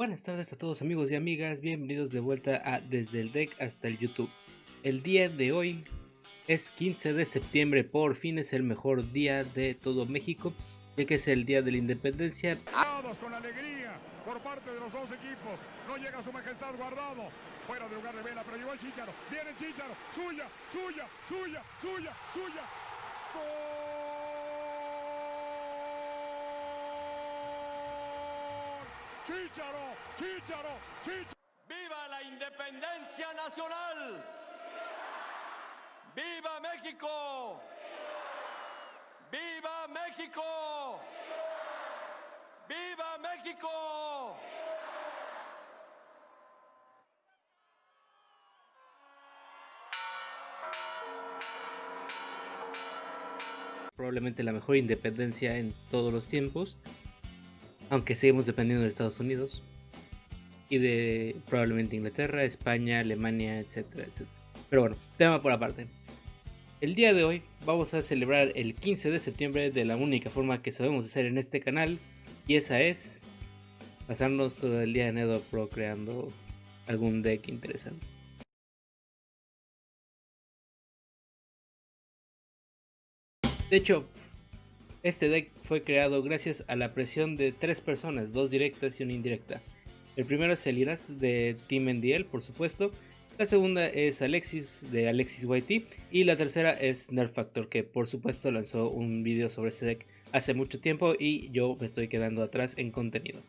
Buenas tardes a todos amigos y amigas, bienvenidos de vuelta a Desde el Deck hasta el YouTube. El día de hoy es 15 de septiembre, por fin es el mejor día de todo México, ya que es el día de la independencia. Con alegría por parte de los dos equipos, no llega su majestad Guardado, fuera de lugar de Vela, pero llegó el Chícharo, viene el Chícharo, suya, ¡gol! Chícharo. ¡Viva la independencia nacional! ¡Viva México! ¡Viva México! ¡Viva México! Probablemente la mejor independencia en todos los tiempos, aunque seguimos dependiendo de Estados Unidos y de probablemente Inglaterra, España, Alemania, etcétera, etcétera. Pero bueno, tema por aparte. El día de hoy vamos a celebrar el 15 de septiembre de la única forma que sabemos hacer en este canal, y esa es pasarnos todo el día en Edo Pro creando algún deck interesante. De hecho, este deck fue creado gracias a la presión de tres personas, dos directas y una indirecta. El primero es el Iras de Team NDL, por supuesto. La segunda es Alexis de Alexis YT. Y la tercera es Nerf Factor, que por supuesto lanzó un video sobre este deck hace mucho tiempo y yo me estoy quedando atrás en contenido.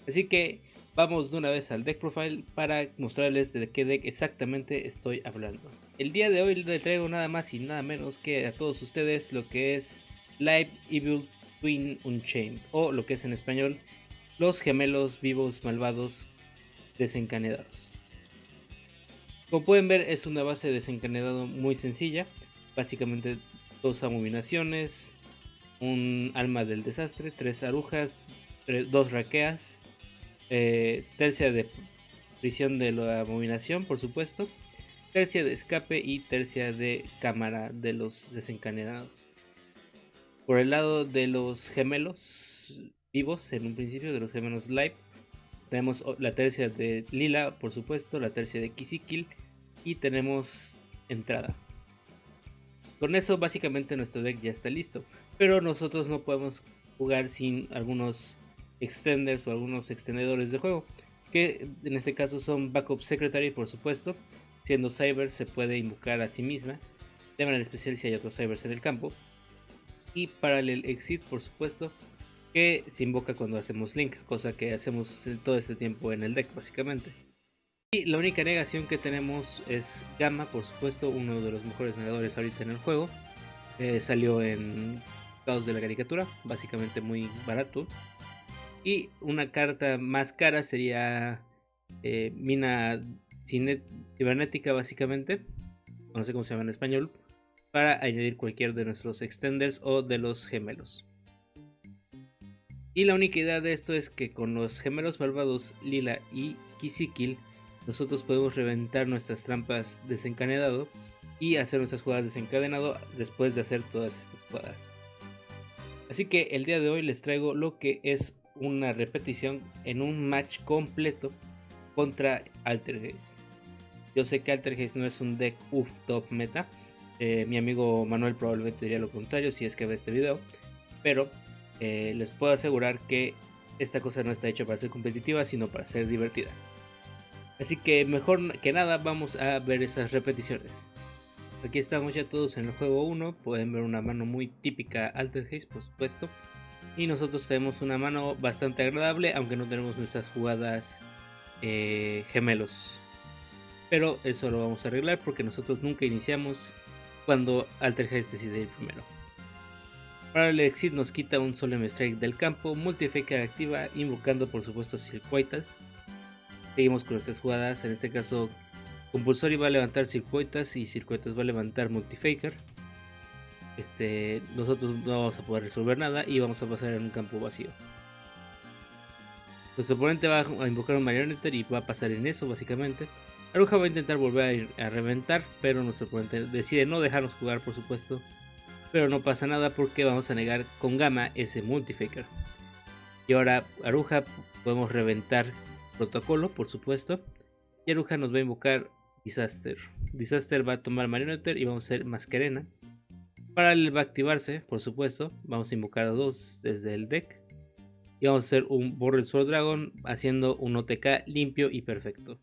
Así que vamos de una vez al deck profile para mostrarles de qué deck exactamente estoy hablando. El día de hoy les traigo nada más y nada menos que a todos ustedes lo que es Live Evil Twin Unchained, o lo que es en español los gemelos vivos malvados desencadenados. Como pueden ver, es una base de desencadenado muy sencilla, básicamente dos abominaciones, un alma del desastre, tres arujas, dos raqueas, tercia de prisión de la abominación, por supuesto, tercia de escape y tercia de cámara de los desencadenados. Por el lado de los gemelos vivos, en un principio, de los gemelos live, tenemos la tercia de Lila, por supuesto, la tercia de Kisikil y tenemos entrada. Con eso básicamente nuestro deck ya está listo, pero nosotros no podemos jugar sin algunos extenders o algunos extendedores de juego, que en este caso son Backup Secretary, por supuesto. Siendo Cyber se puede invocar a sí misma, de manera especial si hay otros Cybers en el campo. Y Parallel Exit, por supuesto, que se invoca cuando hacemos Link, cosa que hacemos todo este tiempo en el deck básicamente. Y la única negación que tenemos es Gamma, por supuesto, uno de los mejores negadores ahorita en el juego. Salió en Caos de la Caricatura, básicamente muy barato. Y una carta más cara sería Mina Cibernética, básicamente, no sé cómo se llama en español, para añadir cualquier de nuestros extenders o de los gemelos. Y la única idea de esto es que con los gemelos malvados Lila y Kisikil nosotros podemos reventar nuestras trampas desencadenado y hacer nuestras jugadas desencadenado después de hacer todas estas jugadas. Así que el día de hoy les traigo lo que es una repetición en un match completo contra Altergeist. Yo sé que Altergeist no es un deck top meta. Mi amigo Manuel probablemente diría lo contrario si es que ve este video, pero les puedo asegurar que esta cosa no está hecha para ser competitiva, sino para ser divertida. Así que mejor que nada vamos a ver esas repeticiones. Aquí estamos ya todos en el juego 1, pueden ver una mano muy típica Altergeist, por supuesto. Y nosotros tenemos una mano bastante agradable, aunque no tenemos nuestras jugadas gemelos. Pero eso lo vamos a arreglar porque nosotros nunca iniciamos cuando Altergeist decide ir primero. Para el exit nos quita un Solemn Strike del campo, Multifaker activa invocando por supuesto Circuitas. Seguimos con nuestras jugadas, en este caso Compulsory va a levantar Circuitas y Circuitas va a levantar Multifaker. Nosotros no vamos a poder resolver nada y vamos a pasar en un campo vacío. Nuestro oponente va a invocar un Marionetter y va a pasar en eso básicamente. Aruja va a intentar volver a reventar, pero nuestro oponente decide no dejarnos jugar, por supuesto. Pero no pasa nada porque vamos a negar con Gamma ese Multifaker. Y ahora Aruja podemos reventar Protocolo, por supuesto. Y Aruja nos va a invocar Disaster. Disaster va a tomar Marionetter y vamos a hacer Masquerena. Parallel va a activarse, por supuesto. Vamos a invocar a 2 desde el deck. Y vamos a hacer un Borrel Sword Dragon haciendo un OTK limpio y perfecto.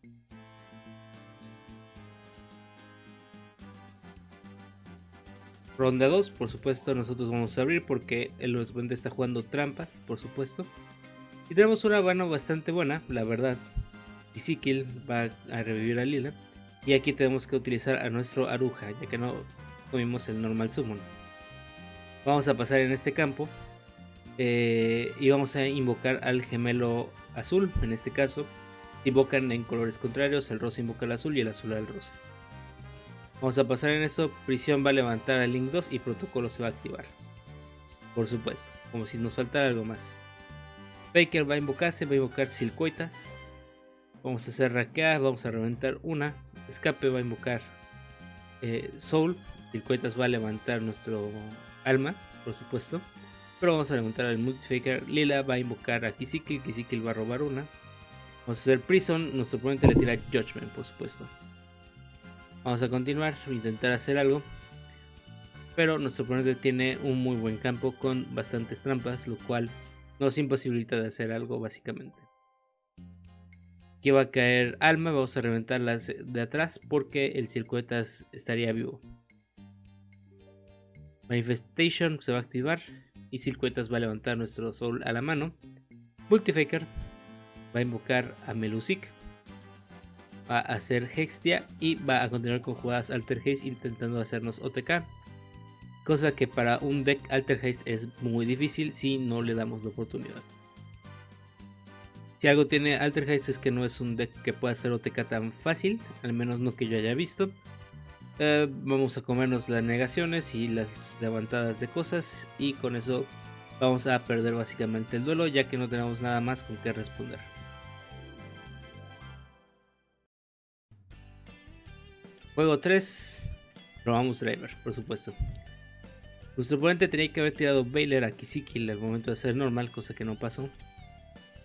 Ronda 2, por supuesto, nosotros vamos a abrir porque el oponente está jugando trampas, por supuesto. Y tenemos una mano bastante buena, la verdad. Ezekiel va a revivir a Lila. Y aquí tenemos que utilizar a nuestro Aruja, ya que no comimos el normal summon. Vamos a pasar en este campo. Y vamos a invocar al gemelo azul, en este caso. Invocan en colores contrarios, el rosa invoca al azul y el azul al rosa. Vamos a pasar en eso, Prisión va a levantar a Link 2 y Protocolo se va a activar. Por supuesto, como si nos faltara algo más. Faker va a invocarse, va a invocar Silcoitas. Vamos a hacer raquear, vamos a reventar una. Escape va a invocar Soul. Silcoitas va a levantar nuestro alma, por supuesto. Pero vamos a levantar al Multifaker. Lila va a invocar a Kisikil, Kisikil va a robar una. Vamos a hacer Prison, nuestro oponente le tira Judgment, por supuesto. Vamos a continuar, intentar hacer algo. Pero nuestro oponente tiene un muy buen campo con bastantes trampas, lo cual nos imposibilita de hacer algo básicamente. Aquí va a caer alma, vamos a reventarlas de atrás porque el Silcoetas estaría vivo. Manifestation se va a activar y Silcoetas va a levantar nuestro Soul a la mano. Multifaker va a invocar a Melusic. Va a hacer Hextia y va a continuar con jugadas Alter Haste intentando hacernos OTK. Cosa que para un deck Alter Haste es muy difícil si no le damos la oportunidad. Si algo tiene Alter Haste es que no es un deck que pueda hacer OTK tan fácil, al menos no que yo haya visto. Vamos a comernos las negaciones y las levantadas de cosas y con eso vamos a perder básicamente el duelo, ya que no tenemos nada más con qué responder. Juego 3, probamos Driver, por supuesto. Nuestro oponente tenía que haber tirado Baylor a Kisikil al momento de hacer normal, cosa que no pasó.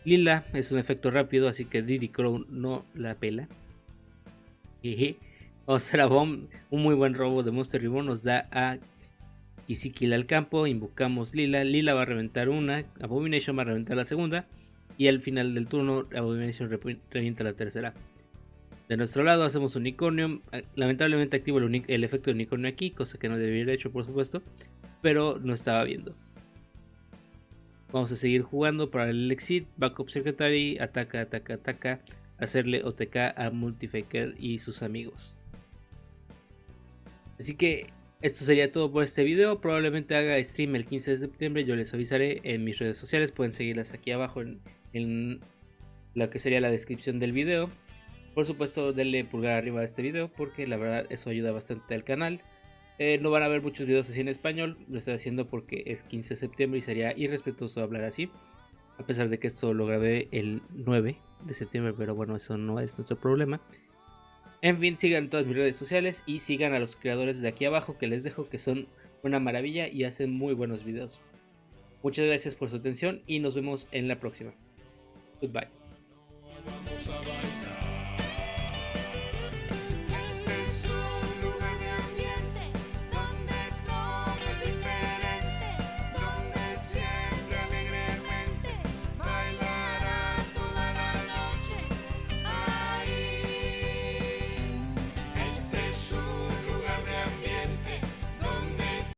Lila es un efecto rápido, así que Diddy Crow no la pela. Vamos a hacer a Bomb, un muy buen robo de Monster Reborn, nos da a Kisikil al campo, invocamos Lila, Lila va a reventar una, Abomination va a reventar la segunda y al final del turno Abomination revienta la tercera. De nuestro lado hacemos Unicornio, lamentablemente activo el efecto de Unicornio aquí, cosa que no debería haber hecho por supuesto, pero no estaba viendo. Vamos a seguir jugando para el Exit, Backup Secretary, ataca, hacerle OTK a Multifaker y sus amigos. Así que esto sería todo por este video, probablemente haga stream el 15 de septiembre, yo les avisaré en mis redes sociales, pueden seguirlas aquí abajo en lo que sería la descripción del video. Por supuesto denle pulgar arriba a este video porque la verdad eso ayuda bastante al canal. No van a ver muchos videos así en español, lo estoy haciendo porque es 15 de septiembre y sería irrespetuoso hablar así. A pesar de que esto lo grabé el 9 de septiembre, pero bueno, eso no es nuestro problema. En fin, sigan todas mis redes sociales y sigan a los creadores de aquí abajo que les dejo, que son una maravilla y hacen muy buenos videos. Muchas gracias por su atención y nos vemos en la próxima. Goodbye.